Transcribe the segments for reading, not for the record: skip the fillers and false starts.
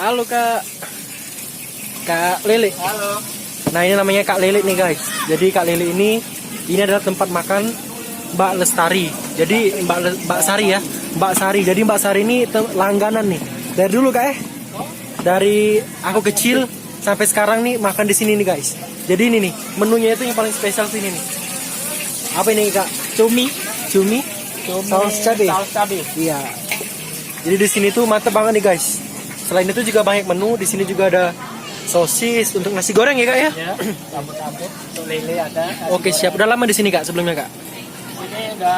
Halo Kak. Kak Lili. Halo. Nah ini namanya Kak Lili nih guys. Jadi Kak Lili ini adalah tempat makan Mbak Lestari. Jadi Mbak Sari ya. Mbak Sari. Jadi Mbak Sari ini langganan nih. Dari dulu Kak Dari aku kecil sampai sekarang nih makan di sini nih guys. Jadi ini nih menunya itu yang paling spesial sini nih. Apa ini Kak? Cumi. Saus cabai. Iya. Jadi di sini tuh mantep banget nih guys. Selain itu juga banyak menu. Di sini juga ada sosis untuk nasi goreng ya Kak ya? Ya, sabut-sabut untuk lele ada. Oke siap. Udah lama di sini Kak sebelumnya Kak? Ini udah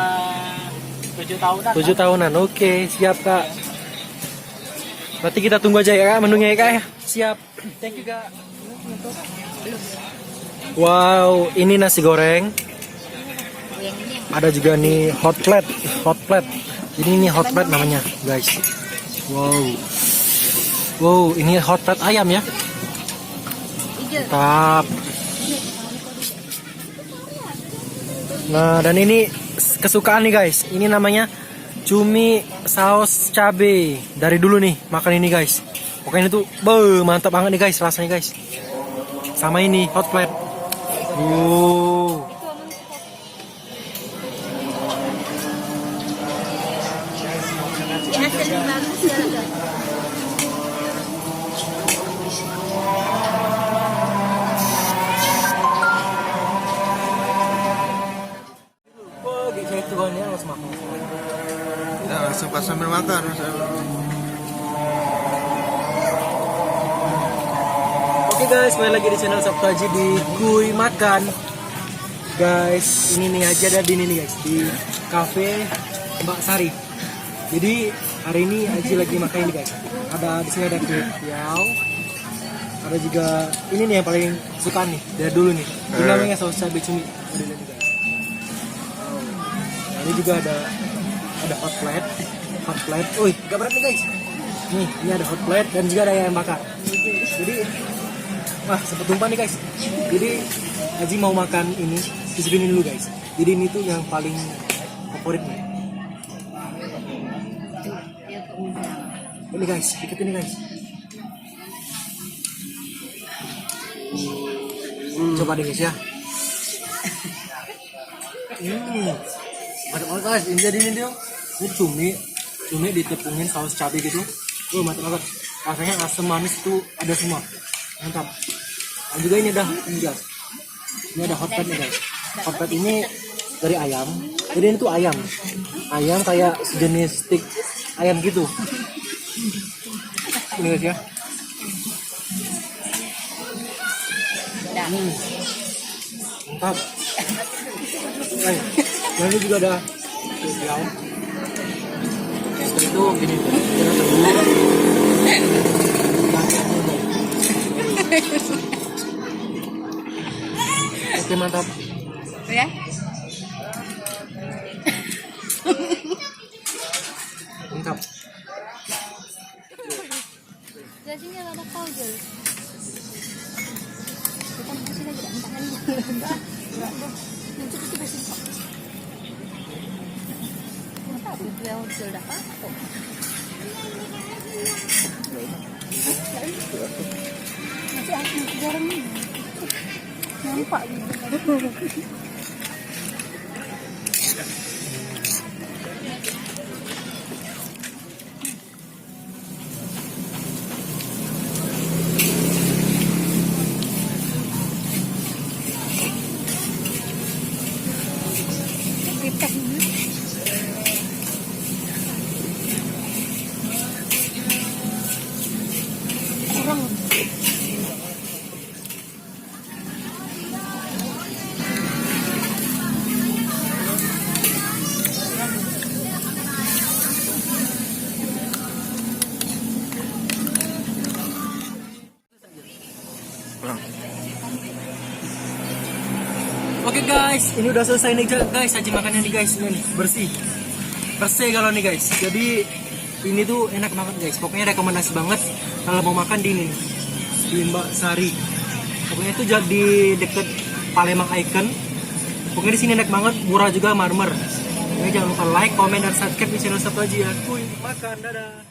7 tahunan. 7 tahunan. Oke siap Kak. Berarti kita tunggu aja ya Kak menunya ya Kak ya? Siap. Thank you Kak. Wow, ini nasi goreng. Ada juga nih hot plate. Ini hot plate namanya guys. Wow, ini hot plate ayam ya. Mantap. Nah, dan ini kesukaan nih guys. Ini namanya cumi saus cabe. Dari dulu nih makan ini guys. Pokoknya itu mantap banget nih guys rasanya guys. Sama ini hot plate. Wow. Ya, langsung pas sambil makan. Oke guys, kembali lagi di channel Sabtu Haji di Kuy Makan. Guys, ini nih aja ada di ini nih guys, di cafe Mbak Sari. Jadi hari ini Haji lagi makan ini guys. Ada di sini ada ketiau. Ada juga ini nih yang paling suka nih dari dulu nih. Ini namanya saus cabai cumi. Ada guys. Ini juga ada hot plate. Wih, gak berat nih guys. Nih, ini ada hot plate dan juga ada ayam bakar. Jadi, wah sempat tumpah nih guys. Jadi Haji mau makan ini, disini dulu guys. Jadi ini tuh yang paling favorit nih. Ini guys, dikit ini guys. Coba deh guys ya. Mantap banget guys, ini jadi ini dia. Ini cumi ditepungin saus cabai gitu. Mantap banget. Rasanya asam manis tuh ada semua. Mantap. Dan juga ini ada guys. Ini ada hot plate nih guys. Hot plate ini dari ayam. Jadi ini tuh ayam. Ayam kayak sejenis steak ayam gitu. Ini guys ya. Mantap. Ini juga ada ketiau. Itu gini, kita tunggu. Oke mantap. Ya. Mantap. Gajinya nggak ada kau jual. Kita masih lagi tak makan. Nanti kita bersih. Tahu dia jual apa? Masih aku jarang nampak gitu. Oke guys, ini udah selesai nih guys, Haji makannya nih guys, ini nih, bersih kalau nih guys. Jadi ini tuh enak banget guys, pokoknya rekomendasi banget kalau mau makan di ini nih, di Mbak Sari. Pokoknya itu jadi deket Palembang Icon. Pokoknya di sini enak banget, murah juga, marmer. Jangan lupa like, comment, dan subscribe di channel Sabtu Haji ya. Kuy Makan, dadah.